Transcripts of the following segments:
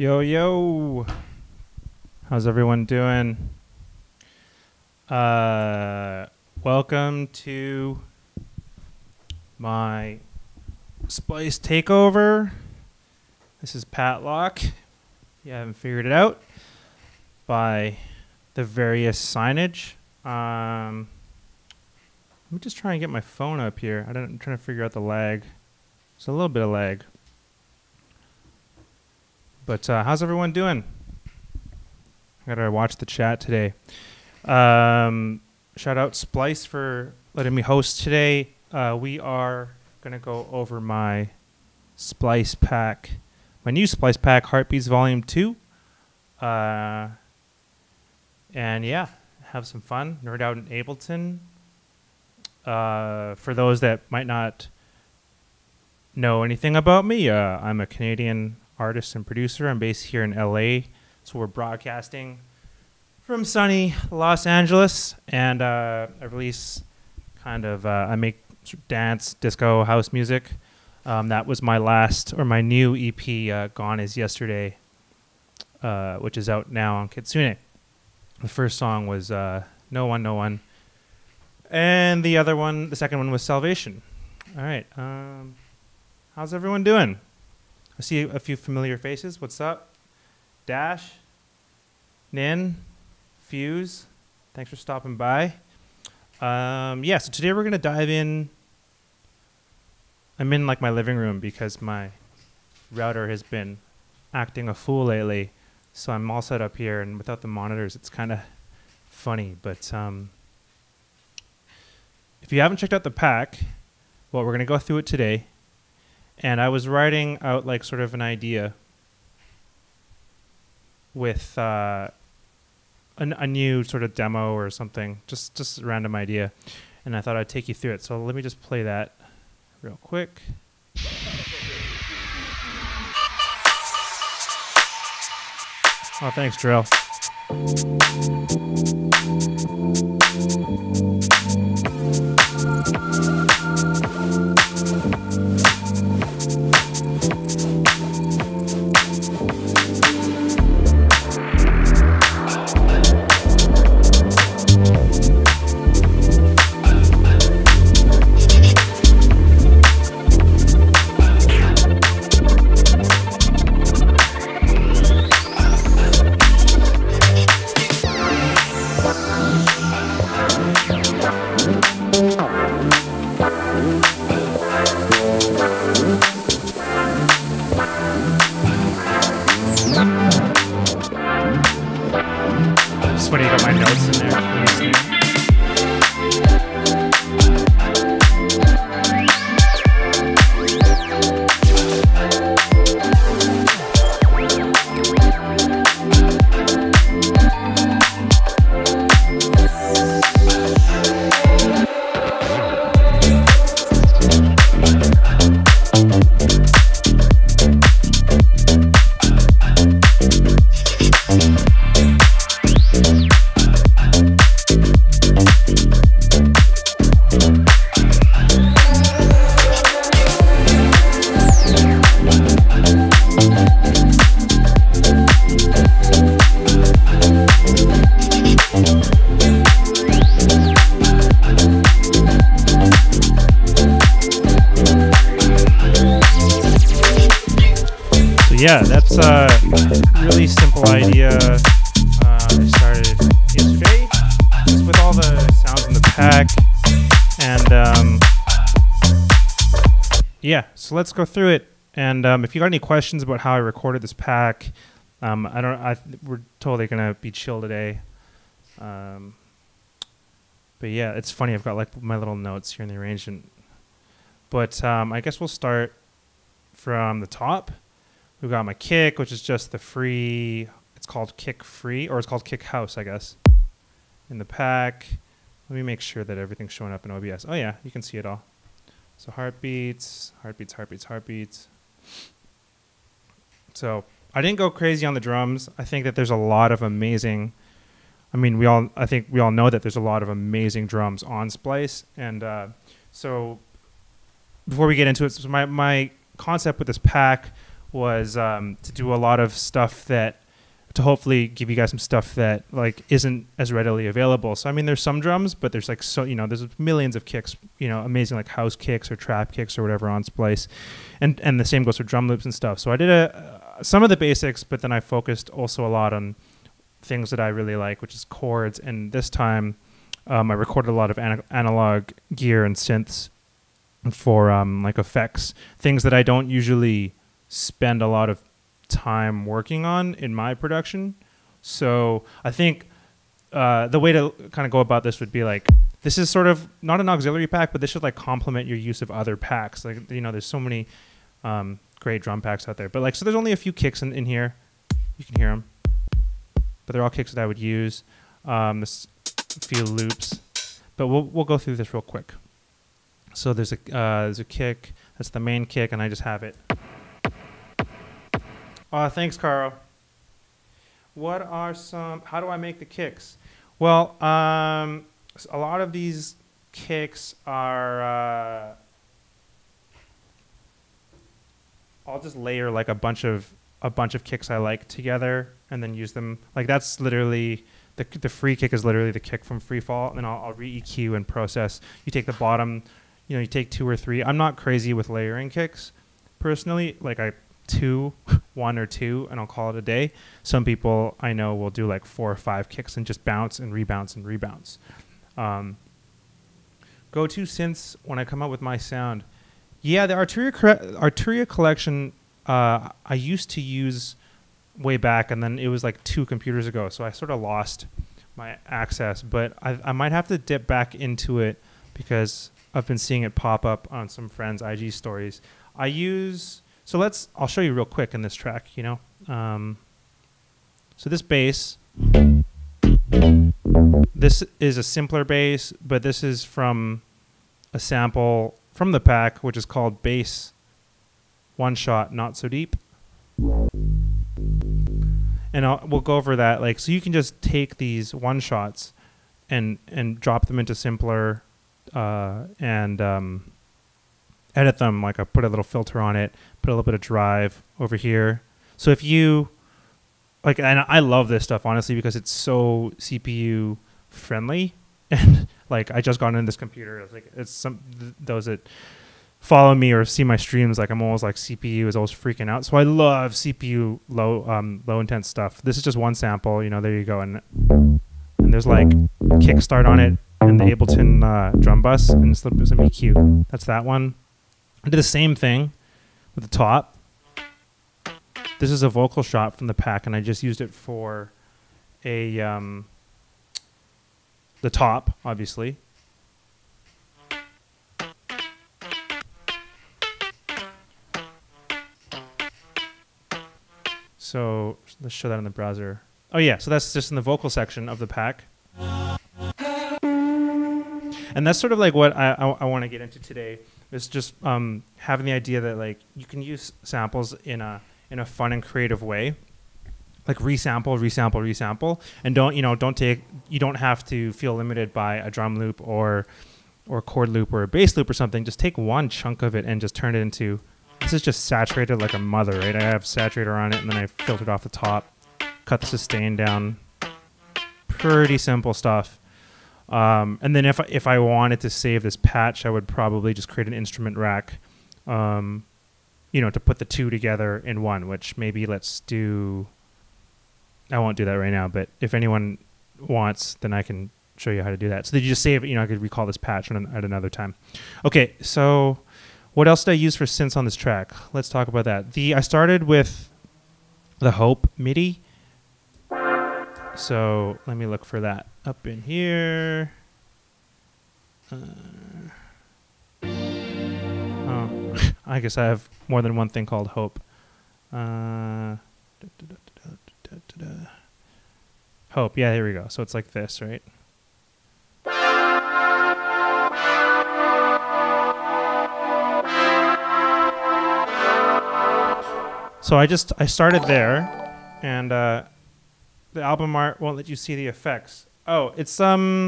Yo, yo. How's everyone doing? Welcome to my Splice takeover. This is Patlock. You haven't figured it out by the various signage. Let me just try and get my phone up here. I'm trying to figure out the lag. There's a little bit of lag. But how's everyone doing? I gotta watch the chat today. Shout out Splice for letting me host today. We are gonna go over my Splice pack, my new Splice pack, Heartbeats Volume 2. And yeah, have some fun. Nerd out in Ableton. For those that might not know anything about me, I'm a Canadian artist and producer. I'm based here in LA, so we're broadcasting from sunny Los Angeles, and I release I make dance, disco, house music. That was my new EP, Gone Is Yesterday, which is out now on Kitsune. The first song was No One, No One, and the second one was Salvation. All right, how's everyone doing? I see a few familiar faces. What's up? Dash, Nin, Fuse, thanks for stopping by. So today we're going to dive in. I'm in like my living room because my router has been acting a fool lately. So I'm all set up here, and without the monitors, it's kind of funny. But if you haven't checked out the pack, well, we're going to go through it today. And I was writing out like sort of an idea with a new sort of demo or something, just a random idea. And I thought I'd take you through it. So let me just play that real quick. Oh, thanks, Drill. Yeah, that's a really simple idea. I started yesterday just with all the sounds in the pack, and yeah, so let's go through it. And if you got any questions about how I recorded this pack, we're totally gonna be chill today. But yeah, it's funny. I've got like my little notes here in the arrangement. But I guess we'll start from the top. We've got my kick, which is just the free, it's called Kick Free, or it's called Kick House, I guess, in the pack. Let me make sure that everything's showing up in OBS. Oh yeah, you can see it all. So heartbeats, heartbeats, heartbeats, heartbeats. So I didn't go crazy on the drums. I think that there's a lot of amazing, I think we all know that there's a lot of amazing drums on Splice. And so before we get into it, so my concept with this pack was to do a lot of stuff to hopefully give you guys some stuff that like isn't as readily available. So I mean, there's some drums, but there's like there's millions of kicks, amazing like house kicks or trap kicks or whatever on Splice, and the same goes for drum loops and stuff. So I did some of the basics, but then I focused also a lot on things that I really like, which is chords. And this time, I recorded a lot of analog gear and synths for like effects, things that I don't usually spend a lot of time working on in my production. So I think the way to kind of go about this would be like, this is sort of not an auxiliary pack, but this should like complement your use of other packs. Like, there's so many great drum packs out there, but like, so there's only a few kicks in here. You can hear them, but they're all kicks that I would use. This few loops, but we'll go through this real quick. So there's a kick. That's the main kick, and I just have it. Thanks, Caro. How do I make the kicks? Well, a lot of these kicks are, I'll just layer like a bunch of kicks I like together and then use them. Like, that's literally, the free kick is literally the kick from Free Fall, and then I'll re-EQ and process. You take the bottom, you take 2 or 3. I'm not crazy with layering kicks, personally. Like, 1 or 2, and I'll call it a day. Some people I know will do like 4 or 5 kicks and just bounce and rebounce and rebounce. Go-to synths when I come up with my sound. Yeah, the Arturia collection I used to use way back, and then it was like 2 computers ago, so I sort of lost my access. But I might have to dip back into it because I've been seeing it pop up on some friends' IG stories. I'll show you real quick in this track, So this bass, this is a simpler bass, but this is from a sample from the pack, which is called Bass One Shot Not So Deep. And we'll go over that. Like, so you can just take these one shots and drop them into simpler and edit them. Like, I put a little filter on it, put a little bit of drive over here. So if you like, and I love this stuff honestly because it's so CPU friendly, and like, I just got into this computer. It's those that follow me or see my streams, like, I'm always like, CPU is always freaking out. So I love CPU low intense stuff. This is just one sample, there you go, and there's like kickstart on it and the Ableton drum bus and some EQ. That's that one. I did the same thing with the top. This is a vocal shot from the pack, and I just used it for the top, obviously. So let's show that in the browser. Oh yeah, so that's just in the vocal section of the pack. And that's sort of like what I want to get into today. Is just having the idea that like you can use samples in a fun and creative way, like resample, and you don't have to feel limited by a drum loop or chord loop or a bass loop or something. Just take one chunk of it and just turn it into. This is just saturated like a mother, right? I have saturator on it, and then I filtered off the top, cut the sustain down. Pretty simple stuff. And then if I wanted to save this patch, I would probably just create an instrument rack, to put the 2 together in one, which maybe let's do. I won't do that right now, but if anyone wants, then I can show you how to do that. So that you just save it, I could recall this patch at another time. Okay, so what else did I use for synths on this track? Let's talk about that. I started with the Hope MIDI. So let me look for that up in here. I guess I have more than one thing called Hope. Hope, yeah, here we go. So it's like this, right? So I started there, and the album art won't let you see the effects. Oh, it's yeah,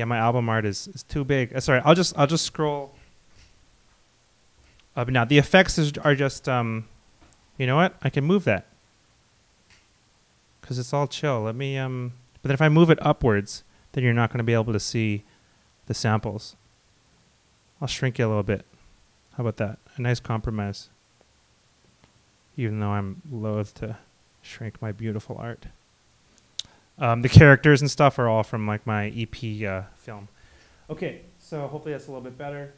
my album art is too big. Sorry, I'll just scroll. But now the effects are just, you know what? I can move that because it's all chill. Let me, but then if I move it upwards, then you're not going to be able to see the samples. I'll shrink it a little bit. How about that? A nice compromise. Even though I'm loath to shrink my beautiful art. The characters and stuff are all from like my EP film. Okay, so hopefully that's a little bit better.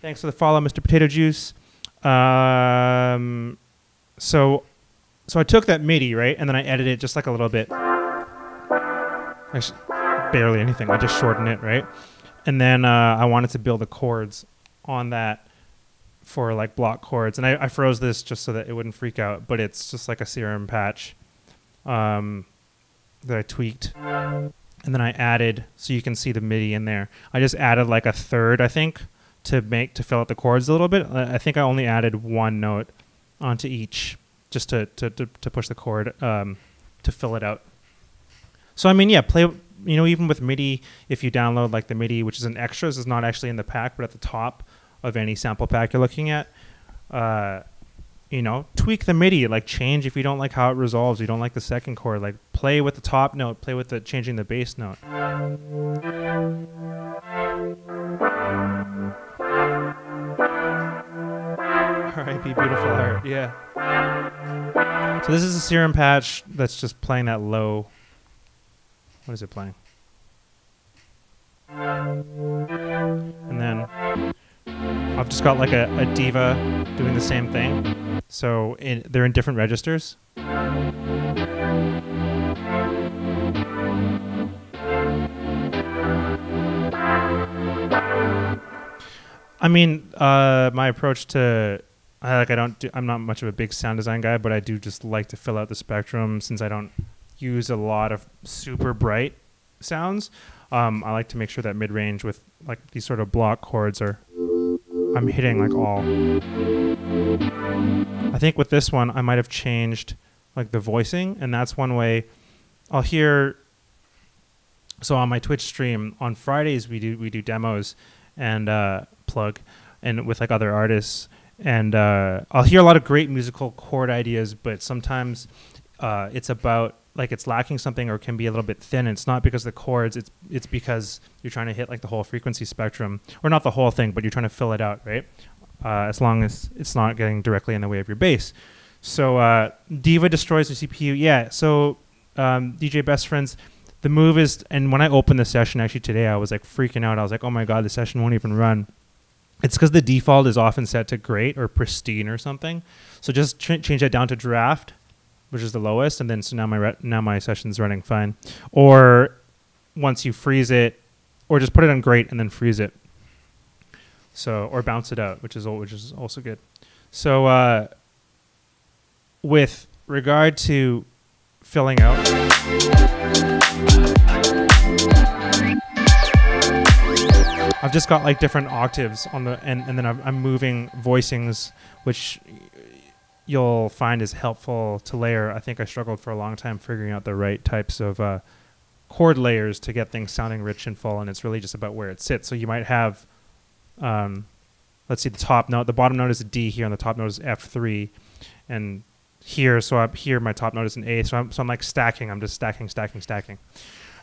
Thanks for the follow, Mr. Potato Juice. So I took that MIDI, right, and then I edited it just like a little bit. Actually, barely anything. I just shortened it, right? And then I wanted to build the chords on that for like block chords. And I froze this just so that it wouldn't freak out, but it's just like a serum patch that I tweaked. And then I added, so you can see the MIDI in there. I just added like a third, I think, to fill out the chords a little bit. I think I only added one note onto each just to push the chord to fill it out. So I mean, yeah, you know, even with MIDI, if you download like the MIDI, which is an extra, this is not actually in the pack, but at the top of any sample pack you're looking at, you know, tweak the MIDI, like change if you don't like how it resolves, you don't like the second chord, like play with the top note, play with the changing the bass note. R.I.P. beautiful art, yeah. So this is a serum patch that's just playing that low. What is it playing? And then I've just got like a diva doing the same thing. So they're in different registers. I mean, my approach to I'm not much of a big sound design guy, but I do just like to fill out the spectrum since I don't use a lot of super bright sounds. I like to make sure that mid-range with like these sort of block chords I'm hitting like all. I think with this one I might have changed like the voicing, and that's one way I'll hear. So on my Twitch stream on Fridays we do demos and plug and with like other artists, and I'll hear a lot of great musical chord ideas, but sometimes it's about like it's lacking something or can be a little bit thin. It's not because of the chords, it's because you're trying to hit like the whole frequency spectrum, or not the whole thing, but you're trying to fill it out, right? As long as it's not getting directly in the way of your bass. So Diva destroys the CPU. Yeah, so DJ Best Friends, the move is, and when I opened the session actually today, I was like freaking out. I was like, oh my God, the session won't even run. It's because the default is often set to great or pristine or something. So just change that down to draft, which is the lowest, and then so now my session's running fine. Or once you freeze it, or just put it on great and then freeze it. So, or bounce it out, which is also good. So with regard to filling out, I've just got like different octaves on the and then I'm moving voicings, which you'll find is helpful to layer. I think I struggled for a long time figuring out the right types of chord layers to get things sounding rich and full, and it's really just about where it sits. So you might have, let's see, the top note, the bottom note is a D here, and the top note is F3, and here, so up here, my top note is an A, so I'm like stacking. I'm just stacking.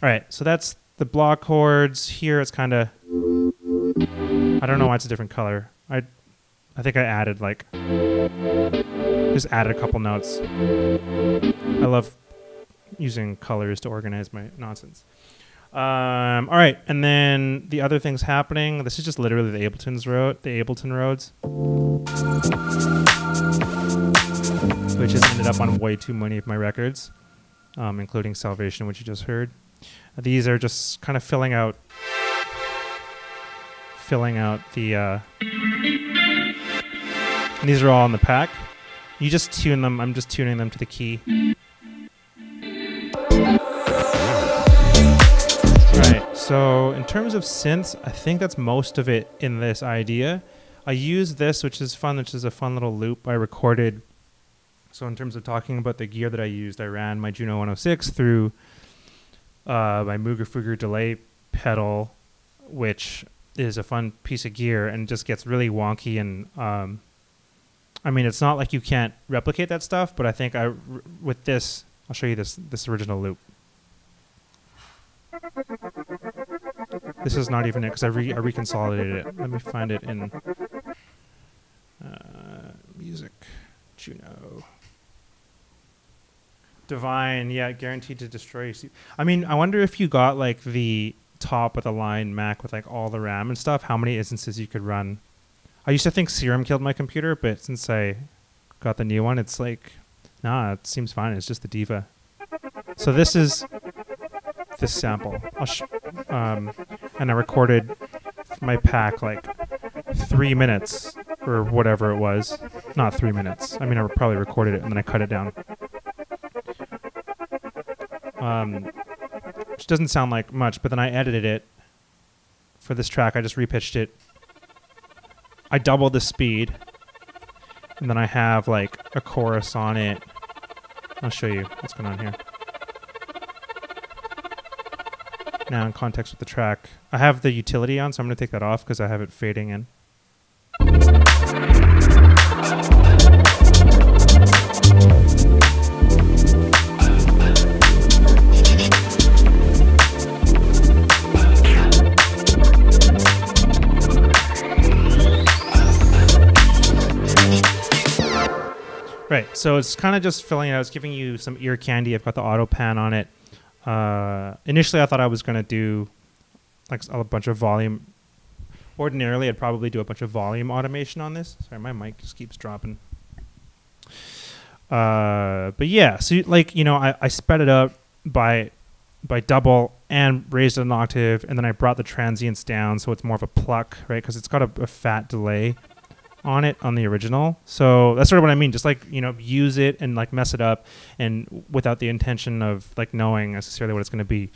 All right, so that's the block chords. Here it's kind of, I don't know why it's a different color. I think I added like, just added a couple notes. I love using colors to organize my nonsense. All right, and then the other things happening. This is just literally the Ableton Roads, which has ended up on way too many of my records, including Salvation, which you just heard. These are just kind of filling out the. And these are all in the pack. You just tune them. I'm just tuning them to the key. Right. So in terms of synths, I think that's most of it in this idea. I use this, which is fun, which is a fun little loop I recorded. So in terms of talking about the gear that I used, I ran my Juno 106 through my Mooger Fooger delay pedal, which is a fun piece of gear, and just gets really wonky. And I mean, it's not like you can't replicate that stuff, but I think with this, I'll show you this original loop. This is not even it because I reconsolidated it. Let me find it in music, Juno. Divine, yeah, guaranteed to destroy you. I mean, I wonder if you got like the top of the line Mac with like all the RAM and stuff, how many instances you could run. I used to think Serum killed my computer, but since I got the new one, it's like, nah, it seems fine. It's just the Diva. So this is this sample. And I recorded my pack like 3 minutes or whatever it was. Not 3 minutes. I mean, I probably recorded it and then I cut it down. Which doesn't sound like much, but then I edited it for this track. I just repitched it. I doubled the speed, and then I have like a chorus on it. I'll show you what's going on here. Now in context with the track, I have the utility on, so I'm going to take that off because I have it fading in. Right, so it's kind of just filling it out. It's giving you some ear candy. I've got the auto pan on it. Initially, I thought I was going to do like a bunch of volume. Ordinarily, I'd probably do a bunch of volume automation on this. Sorry, my mic just keeps dropping. But yeah, so like, you know, I sped it up by double and raised it an octave, and then I brought the transients down so it's more of a pluck, right? Because it's got a fat delay on it on the original. So that's sort of what I mean. Just like, you know, use it and like mess it up, and without the intention of like knowing necessarily what it's going to be.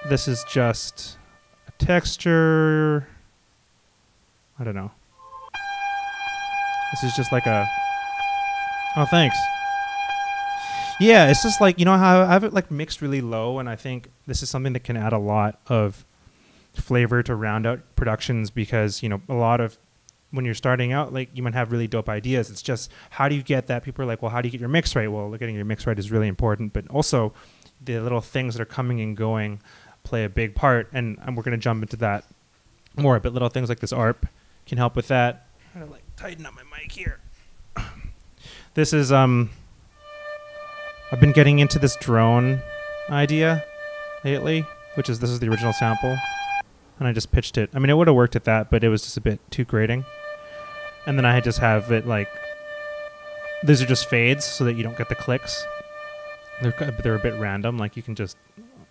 This is just a texture. I don't know. This is just like a, oh, thanks. Yeah, it's just like, you know how I have it like mixed really low, and I think this is something that can add a lot of flavor to round out productions, because, you know, a lot of, when you're starting out, like, you might have really dope ideas. It's just, how do you get that? People are like, well, how do you get your mix right? Well, getting your mix right is really important, but also the little things that are coming and going play a big part, and we're going to jump into that more, but little things like this ARP can help with that. I'm trying to like tighten up my mic here. This is, I've been getting into this drone idea lately, which is, this is the original sample, and I just pitched it. I mean, it would have worked at that, but it was just a bit too grating. And then I just have it like, these are just fades so that you don't get the clicks. They're a bit random. Like, you can just,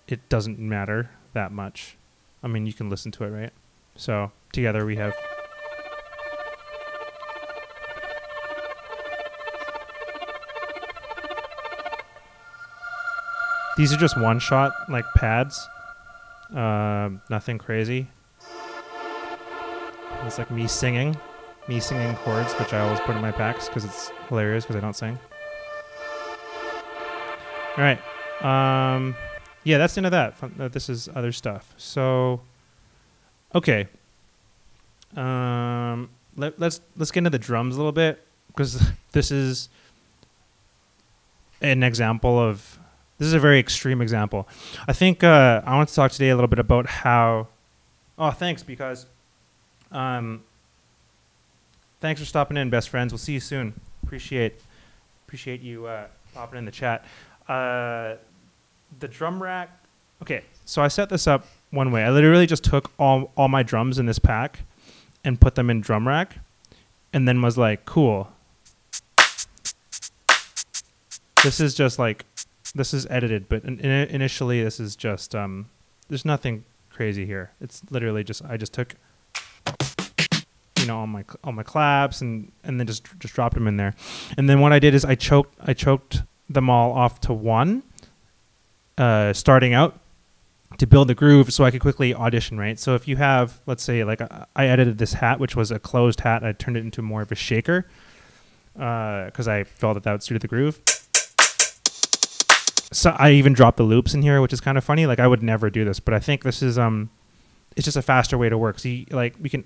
it doesn't matter that much. I mean, you can listen to it, right? So together we have. These are just one shot, like pads. Nothing crazy. It's like me singing chords, which I always put in my packs because it's hilarious because I don't sing. All right. Yeah, that's the end of that. This is other stuff. So, okay. Let's get into the drums a little bit, because this is an example of. This is a very extreme example. I think I want to talk today a little bit about how. Oh, thanks, because. Thanks for stopping in, best friends. We'll see you soon. Appreciate you popping in the chat. The drum rack. Okay, so I set this up one way. I literally just took all my drums in this pack and put them in drum rack, and then was like, cool. This is just like, this is edited, but initially this is just, there's nothing crazy here. It's literally just, I just took, you know, all my claps and then just dropped them in there. And then what I did is I choked them all off to one, starting out, to build the groove so I could quickly audition, right? So if you have, let's say, like I edited this hat, which was a closed hat. I turned it into more of a shaker because I felt that would suit the groove. So I even dropped the loops in here, which is kind of funny. Like, I would never do this, but I think this is it's just a faster way to work. So like we can.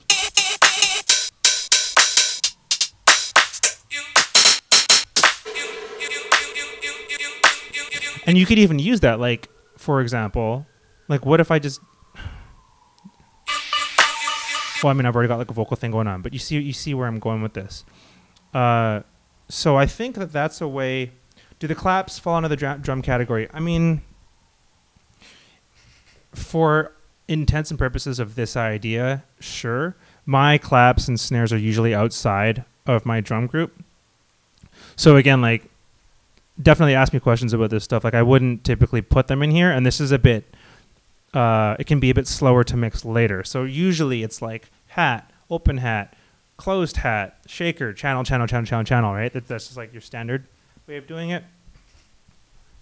And you could even use that, like, for example, like, what if I just... Well, I mean, I've already got, like, a vocal thing going on, but you see where I'm going with this. So I think that that's a way... Do the claps fall under the drum category? I mean, for intents and purposes of this idea, sure. My claps and snares are usually outside of my drum group. So again, like, definitely ask me questions about this stuff. Like, I wouldn't typically put them in here, and this is a bit, it can be a bit slower to mix later. So usually it's like hat, open hat, closed hat, shaker, channel, right? That's just like your standard way of doing it,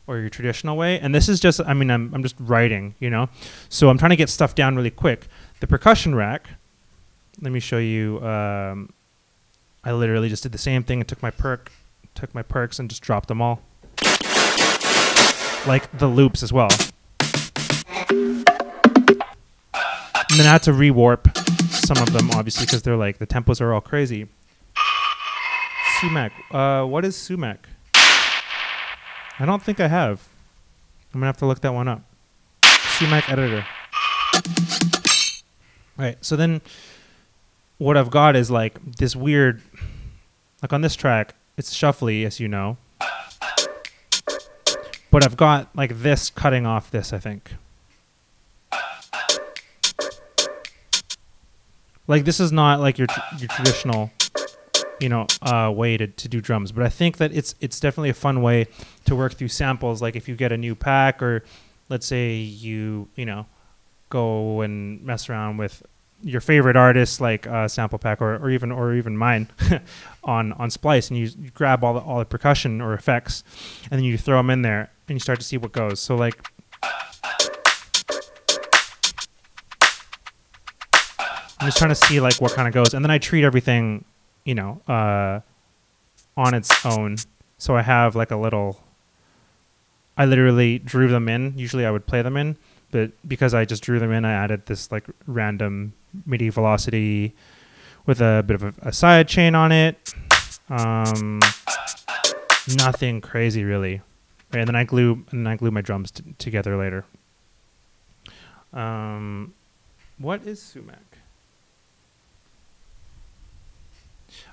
or your traditional way. And this is just, I mean, I'm just writing, you know? So I'm trying to get stuff down really quick. The percussion rack, let me show you, I literally just did the same thing and took my perks and just dropped them all. Like the loops as well. And then I had to rewarp some of them, obviously, because they're like, the tempos are all crazy. Sumac. What is Sumac? I don't think I have. I'm gonna have to look that one up. Sumac editor. Right, so then what I've got is like this weird, like on this track, it's shuffly, as you know. But I've got like this cutting off this, I think. Like this is not like your traditional, you know, way to do drums. But I think that it's definitely a fun way to work through samples. Like if you get a new pack, or let's say you know, go and mess around with your favorite artist, like sample pack, or even mine on Splice, and you grab all the percussion or effects, and then you throw them in there, and you start to see what goes. So like, I'm just trying to see like what kind of goes, and then I treat everything, you know, on its own. So I have like a little. I literally drew them in. Usually I would play them in, but because I just drew them in, I added this like random MIDI velocity with a bit of a side chain on it. Nothing crazy really. Right, and then I glue my drums together later. What is Sumac?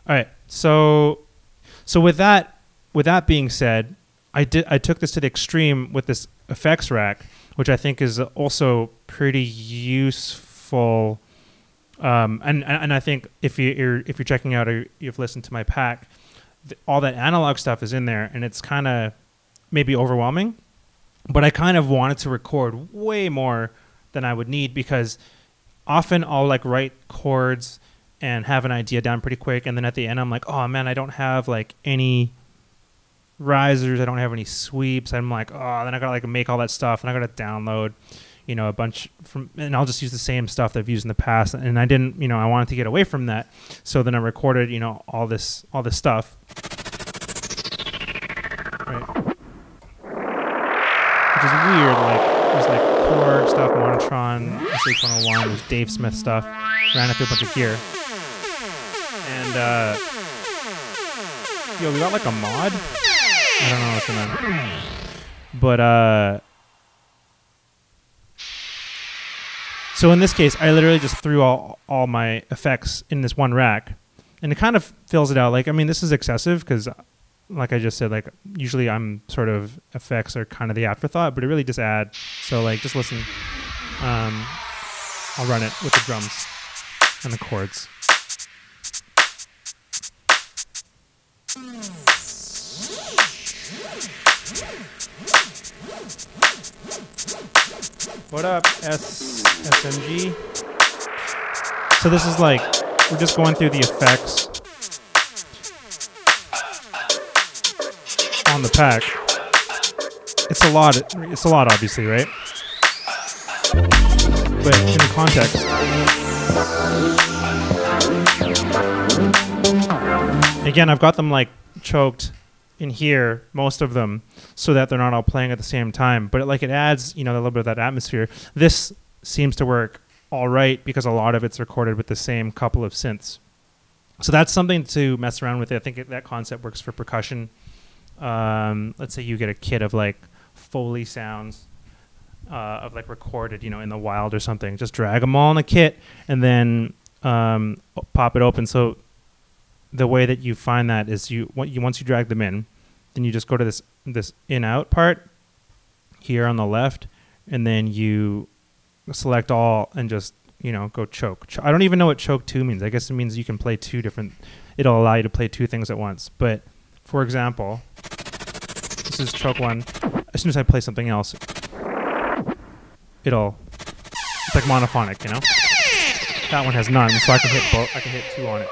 All right, so with that being said, I took this to the extreme with this effects rack, which I think is also pretty useful. And I think if you're checking out or you've listened to my pack, all that analog stuff is in there, and it's kind of maybe overwhelming. But I kind of wanted to record way more than I would need, because often I'll like write chords and have an idea down pretty quick, and then at the end I'm like, oh man, I don't have like any risers, I don't have any sweeps. I'm like, oh, then I gotta like make all that stuff, and I gotta download, you know, a bunch from, and I'll just use the same stuff that I've used in the past. And I didn't, you know, I wanted to get away from that. So then I recorded, you know, all this stuff. Right. Which is weird. Like there's like Korg stuff, Monotron, SH101, there's Dave Smith stuff. Ran it through a bunch of gear. And yo, we got like a mod. I don't know what's going on. But so in this case, I literally just threw all my effects in this one rack, and it kind of fills it out. Like, I mean, this is excessive because, like I just said, like usually I'm sort of effects are kind of the afterthought, but it really just adds. So like, just listen. I'll run it with the drums and the chords. What up, SMG? So this is like, we're just going through the effects on the pack. It's a lot, obviously, right? But in the context. Again, I've got them like choked in here, most of them, so that they're not all playing at the same time. But it adds, you know, a little bit of that atmosphere. This seems to work all right because a lot of it's recorded with the same couple of synths. So that's something to mess around with. I think that concept works for percussion. Let's say you get a kit of like Foley sounds of like recorded, in the wild or something. Just drag them all in a kit and then pop it open. So the way that you find that is once you drag them in, then you just go to this in-out part here on the left, and then you select all and just go choke. I don't even know what choke 2 means. I guess it means you can play it'll allow you to play 2 things at once. But for example, this is choke 1. As soon as I play something else, it's like monophonic, That one has none, so I can hit both. I can hit 2 on it.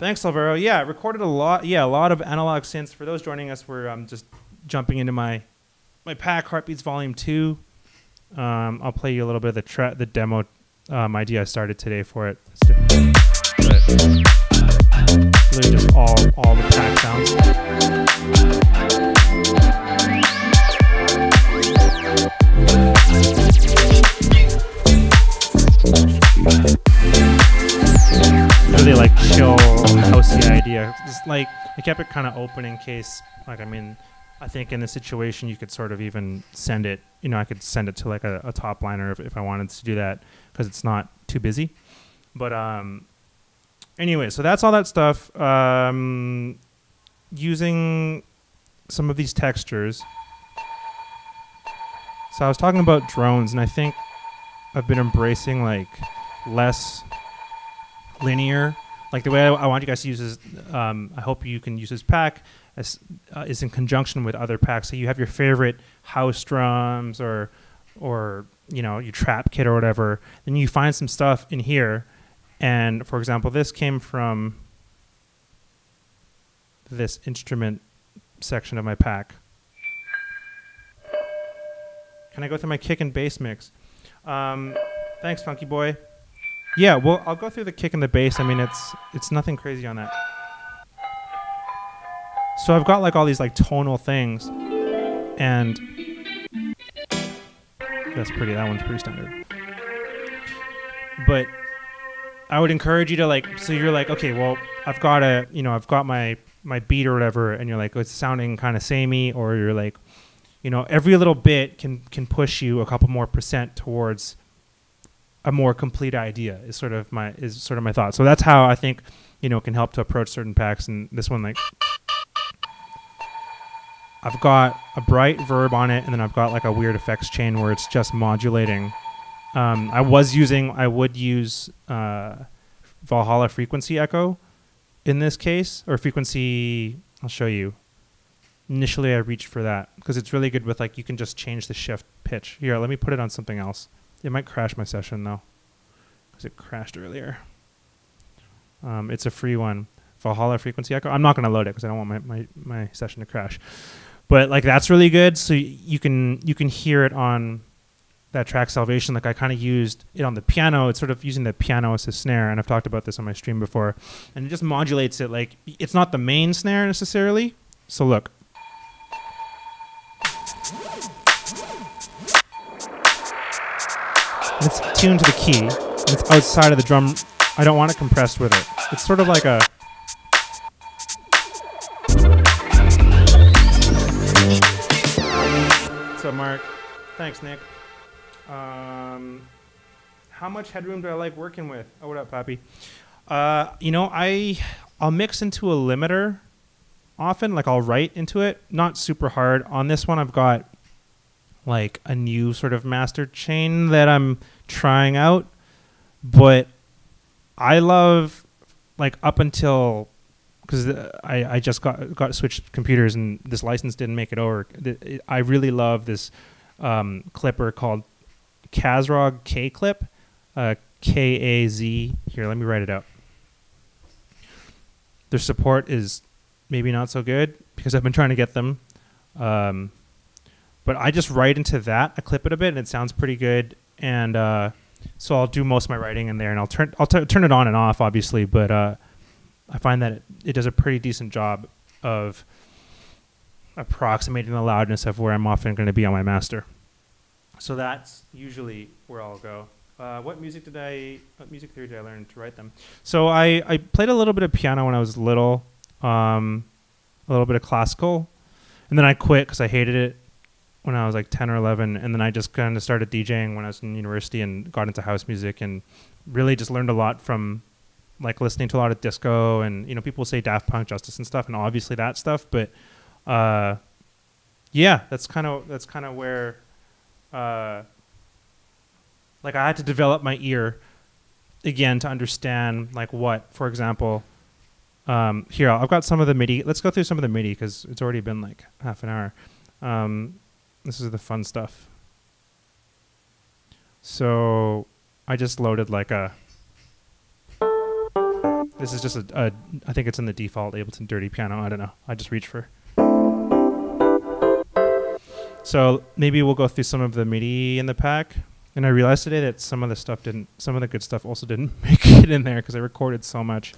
Thanks, Alvaro. Yeah, recorded a lot. Yeah, a lot of analog synths. For those joining us, we're just jumping into my pack, Heartbeats Volume 2. I'll play you a little bit of the demo idea I started today for it. But really just all the pack sounds. Really like chill, housey idea. Just like I kept it kind of open in case, I think in this situation you could sort of even send it, I could send it to like a top liner if I wanted to do that because it's not too busy. But anyway, so that's all that stuff. Using some of these textures. So I was talking about drones, and I think I've been embracing like less linear. Like the way I want you guys to use this, I hope you can use this pack is in conjunction with other packs. So you have your favorite house drums or your trap kit or whatever. Then you find some stuff in here. And for example, this came from this instrument section of my pack. Can I go through my kick and bass mix? Thanks, Funky Boy. Yeah, well, I'll go through the kick and the bass. It's nothing crazy on that. So I've got like all these like tonal things, and that one's pretty standard. But I would encourage you to so you're like, okay, well, I've got my beat or whatever, and you're like, oh, it's sounding kind of samey, or you're like, every little bit can push you a couple more % towards a more complete idea is sort of my thought. So that's how I think, can help to approach certain packs. And this one, I've got a bright verb on it, and then I've got like a weird effects chain where it's just modulating. I would use Valhalla frequency echo in this case, or frequency, I'll show you. Initially I reached for that because it's really good with you can just change the shift pitch. Here, let me put it on something else. It might crash my session though, because it crashed earlier. It's a free one, Valhalla frequency echo. I'm not going to load it because I don't want my session to crash. But that's really good. So you can hear it on that track Salvation. I kind of used it on the piano. It's sort of using the piano as a snare, and I've talked about this on my stream before. And it just modulates it. It's not the main snare necessarily. So look. It's tuned to the key, and it's outside of the drum. I don't want it compressed with it. It's sort of like a... What's up, Mark? Thanks, Nick. How much headroom do I like working with? Oh, what up, Pappy? I'll mix into a limiter often. I'll write into it. Not super hard. On this one, I've got a new sort of master chain that I'm trying out, but I love up until, because I just got switched computers and this license didn't make it over. I really love this clipper called Kazrog K Clip, K-A-Z. Here, let me write it out. Their support is maybe not so good because I've been trying to get them. But I just write into that. I clip it a bit, and it sounds pretty good. And so I'll do most of my writing in there, and I'll turn it on and off, obviously. But I find that it does a pretty decent job of approximating the loudness of where I'm often going to be on my master. So that's usually where I'll go. What music theory did I learn to write them? So I played a little bit of piano when I was little, a little bit of classical, and then I quit because I hated it when I was like 10 or 11, and then I just kind of started DJing when I was in university and got into house music and really just learned a lot from like listening to a lot of disco and, you know, people say Daft Punk, Justice and stuff, and obviously that stuff, but yeah, that's kind of where like I had to develop my ear again to understand like what, for example, here I've got some of the MIDI. Let's go through some of the MIDI because it's already been like half an hour. This is the fun stuff. So I just loaded like this is just I think it's in the default Ableton Dirty Piano. I don't know. I just reached for. So maybe we'll go through some of the MIDI in the pack. And I realized today that some of the good stuff also didn't make it in there because I recorded so much.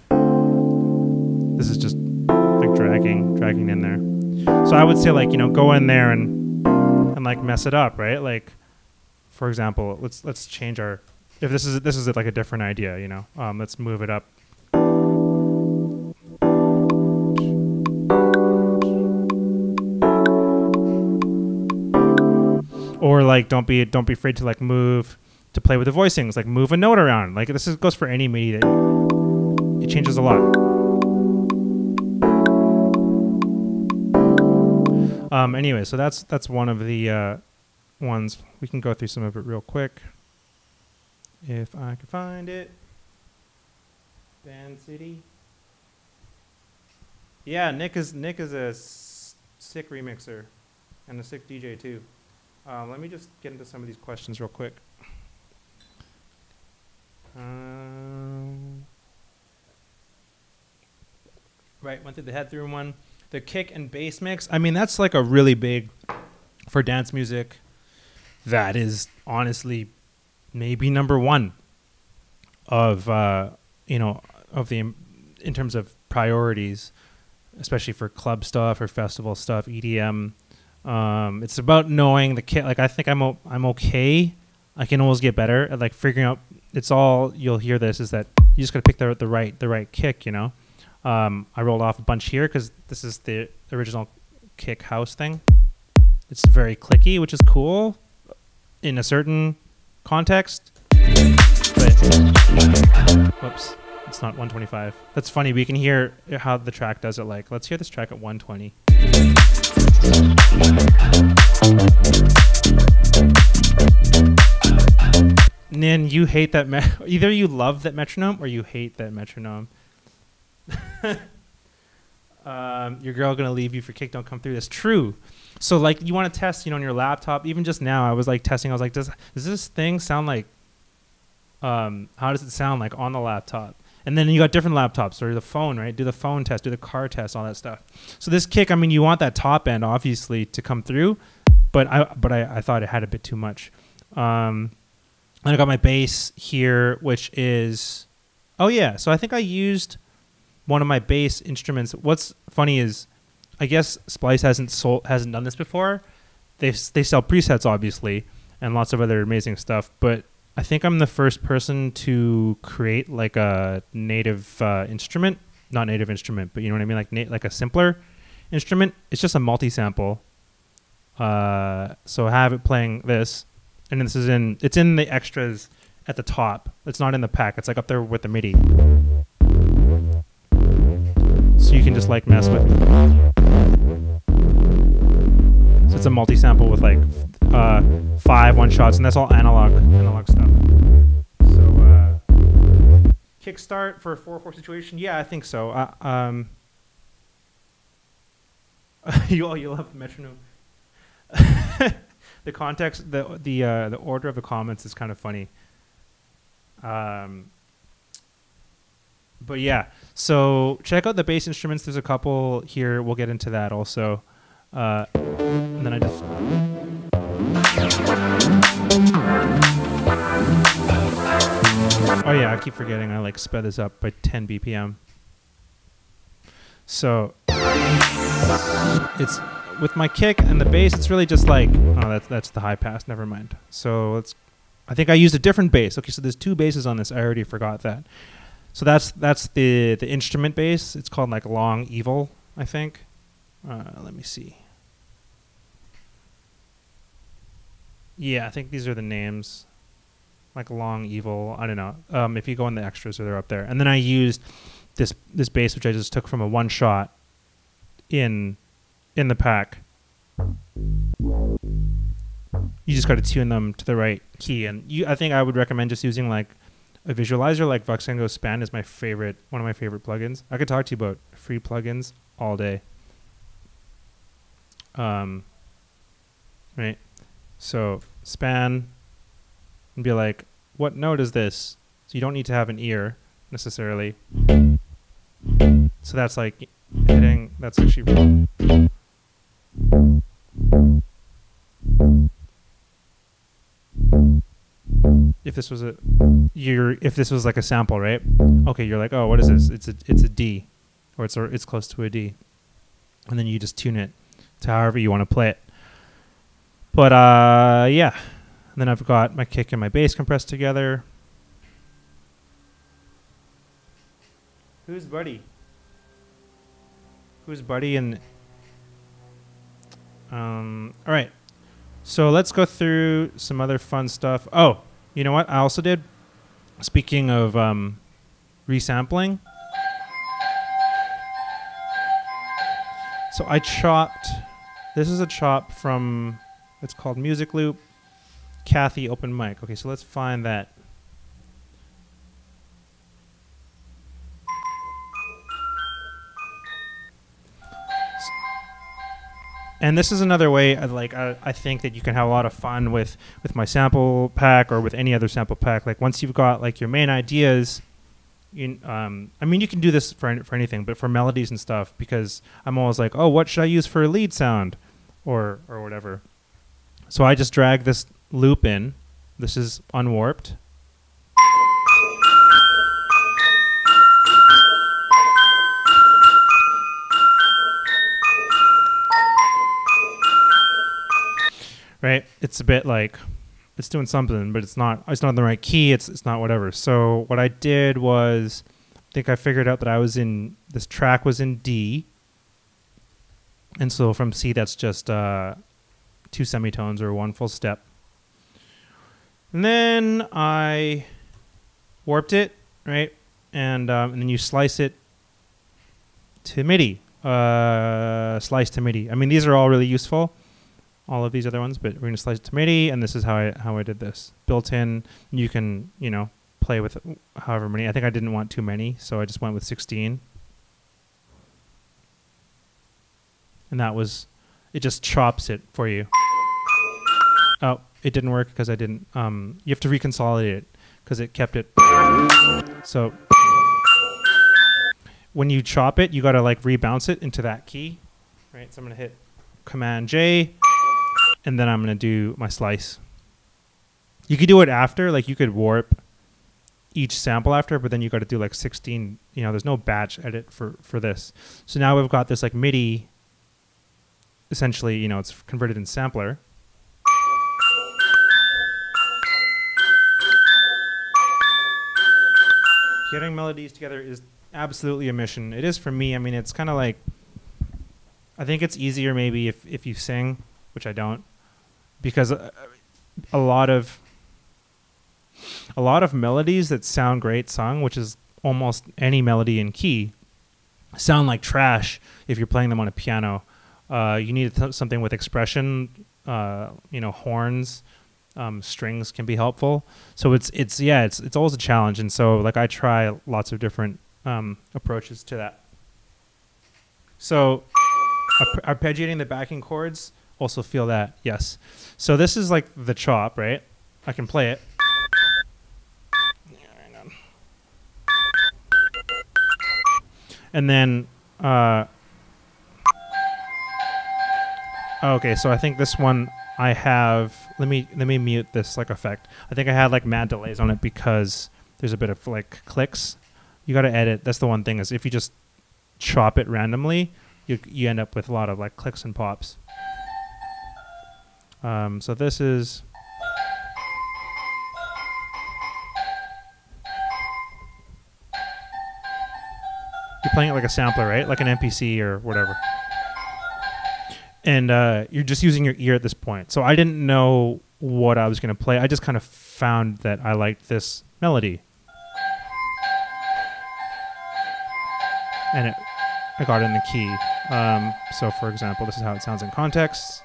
This is just like dragging in there. So I would say like, you know, go in there and like mess it up, right? Like, for example, let's change our, if this is like a different idea, you know, let's move it up. Or like don't be afraid to like move to play with the voicings, like move a note around. Like this goes for any MIDI that it changes a lot. Anyway, so that's one of the ones. We can go through some of it real quick if I can find it. Band City. Yeah, Nick is a sick remixer and a sick DJ too. Let me just get into some of these questions real quick. Right, went through the head through one. The kick and bass mix. I mean, that's like a really big, for dance music, that is honestly maybe number one of, you know, of the, in terms of priorities, especially for club stuff or festival stuff, EDM. It's about knowing the kick. Like I think I'm okay. I can always get better at like figuring out. It's all you'll hear. This is that you just gotta pick the right kick. You know. I rolled off a bunch here because this is the original kick house thing. It's very clicky, which is cool in a certain context. But whoops, it's not 125. That's funny. We can hear how the track does it. Like, let's hear this track at 120. And then you hate that. Either you love that metronome or you hate that metronome. Your girl gonna leave you for kick, don't come through. That's true. So like you want to test, you know, on your laptop. Even just now I was like testing. I was like, does this thing sound like how does it sound like on the laptop? And then you got different laptops or the phone, right? Do the phone test, do the car test, all that stuff. So this kick, I mean, you want that top end obviously to come through, but I thought it had a bit too much. And I got my bass here, which is, oh yeah. So I think I used one of my bass instruments. What's funny is, I guess Splice hasn't done this before. They sell presets obviously and lots of other amazing stuff, but I think I'm the first person to create like a native instrument, not native instrument, but you know what I mean, like a simpler instrument. It's just a multi-sample. So I have it playing this, and this is it's in the extras at the top. It's not in the pack. It's like up there with the MIDI. So you can just like mess with it. So it's a multi-sample with like 5 one-shots, and that's all analog stuff. So kickstart for a 4/4 situation, yeah, I think so. You love the metronome. The context, the order of the comments is kind of funny. But yeah, so check out the bass instruments. There's a couple here. We'll get into that also. And then I just... Oh yeah, I keep forgetting I like sped this up by 10 BPM. So it's with my kick and the bass, it's really just like, oh, that's the high pass. Never mind. So let's I think I used a different bass. Okay, so there's 2 basses on this. I already forgot that. So that's the instrument bass. It's called like Long Evil, I think. Let me see. Yeah, I think these are the names. Like Long Evil. I don't know. If you go in the extras, they're up there. And then I used this bass, which I just took from a one shot in the pack. You just got to tune them to the right key, and I think I would recommend just using like a visualizer. Like Voxengo Span is one of my favorite plugins. I could talk to you about free plugins all day. Right. So Span, and be like, what note is this? So you don't need to have an ear necessarily. So that's like hitting. That's actually. If this was like a sample, right? Okay, you're like, oh, what is this? It's a D, or it's close to a D, and then you just tune it to however you want to play it. But yeah, and then I've got my kick and my bass compressed together. Who's Buddy? Who's Buddy? And all right. So let's go through some other fun stuff. Oh, you know what I also did? Speaking of resampling. So I chopped, this is a chop from, it's called Music Loop, Kathy Open Mic. Okay, so let's find that. And this is another way, I think that you can have a lot of fun with my sample pack or with any other sample pack. Like once you've got like your main ideas, I mean, you can do this for anything, but for melodies and stuff, because I'm always like, oh, what should I use for a lead sound, or whatever. So I just drag this loop in. This is unwarped. Right, it's a bit like it's doing something, but it's not in the right key. It's not whatever. So what I did was, I think I figured out that this track was in D, and so from C that's just 2 semitones or 1 full step. And then I warped it, right, and then you slice it to MIDI. Slice to MIDI. I mean, these are all really useful. All of these other ones, but we're going to slice it to MIDI, and this is how I did this. Built in, you can, play with however many. I think I didn't want too many, so I just went with 16. And it just chops it for you. Oh, it didn't work because I didn't, you have to reconsolidate it because it kept it. So when you chop it, you got to like rebounce it into that key, right? So I'm going to hit Command J. And then I'm going to do my slice. You could do it after, like you could warp each sample after, but then you got to do like 16, there's no batch edit for this. So now we've got this like MIDI, essentially, it's converted in sampler. Getting melodies together is absolutely a mission. It is for me. I mean, it's kind of like, I think it's easier maybe if you sing, which I don't. Because a lot of melodies that sound great sung, which is almost any melody in key, sound like trash if you're playing them on a piano. You need something with expression, horns, strings can be helpful. So it's always a challenge, and so like I try lots of different approaches to that. So arpeggiating the backing chords. Also feel that, yes. So this is like the chop, right? I can play it. And then, okay, so I think this one I have, let me mute this like effect. I think I had like mad delays on it because there's a bit of like clicks. You got to edit. That's the one thing, is if you just chop it randomly, you end up with a lot of like clicks and pops. So this is, you're playing it like a sampler, right? Like an MPC or whatever. And you're just using your ear at this point. So I didn't know what I was going to play. I just kind of found that I liked this melody. And I got it in the key. So for example, this is how it sounds in context.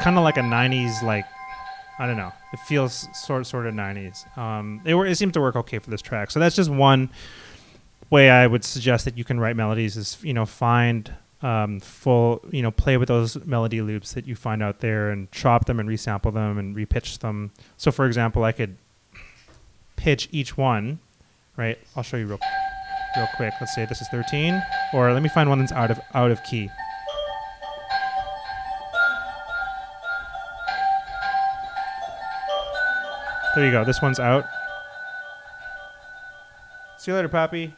Kind of like a 90s, like, I don't know, it feels sort of 90s. It seemed to work okay for this track. So that's just one way I would suggest that you can write melodies is, find play with those melody loops that you find out there and chop them and resample them and repitch them. So for example, I could pitch each one, right? I'll show you real quick. Let's say this is 13, or let me find one that's out of key. There you go. This one's out. See you later, Pappy.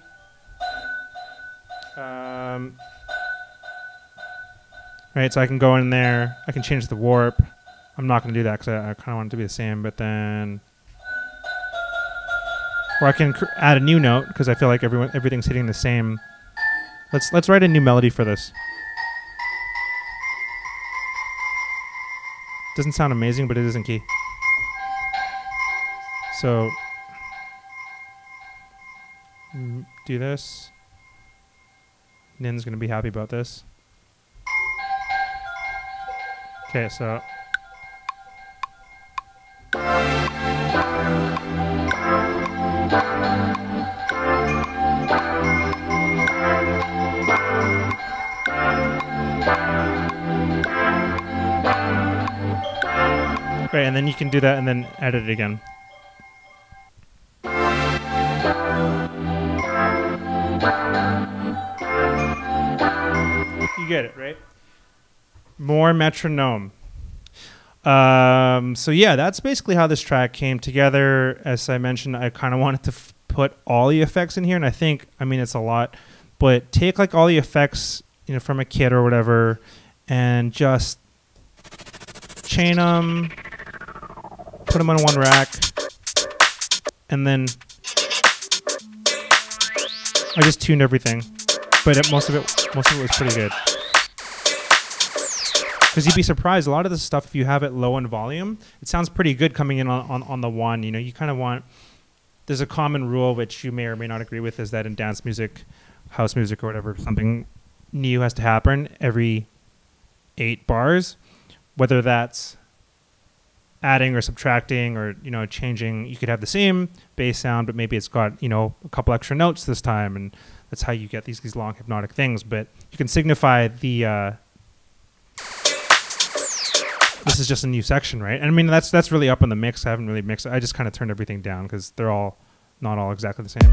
Right, so I can go in there. I can change the warp. I'm not going to do that because I kind of want it to be the same. But then, or I can add a new note because I feel like everything's hitting the same. Let's write a new melody for this. Doesn't sound amazing, but it is in key. So, do this. Nin's going to be happy about this. Okay, so. Right, and then you can do that and then edit it again. You get it, right? More metronome. So yeah, that's basically how this track came together. As I mentioned, I kind of wanted to put all the effects in here, and I mean, it's a lot, but take like all the effects, from a kit or whatever, and just chain them, put them on one rack, and then I just tuned everything, but most of it was pretty good. Because you'd be surprised, a lot of this stuff, if you have it low in volume, it sounds pretty good coming in on the one. You kind of want, there's a common rule which you may or may not agree with, is that in dance music, house music or whatever, something new has to happen every 8 bars, whether that's adding or subtracting or, changing. You could have the same bass sound, but maybe it's got, a couple extra notes this time, and that's how you get these long hypnotic things. But you can signify the, this is just a new section, right? And I mean, that's really up on the mix. I haven't really mixed it. I just kind of turned everything down because they're not all exactly the same.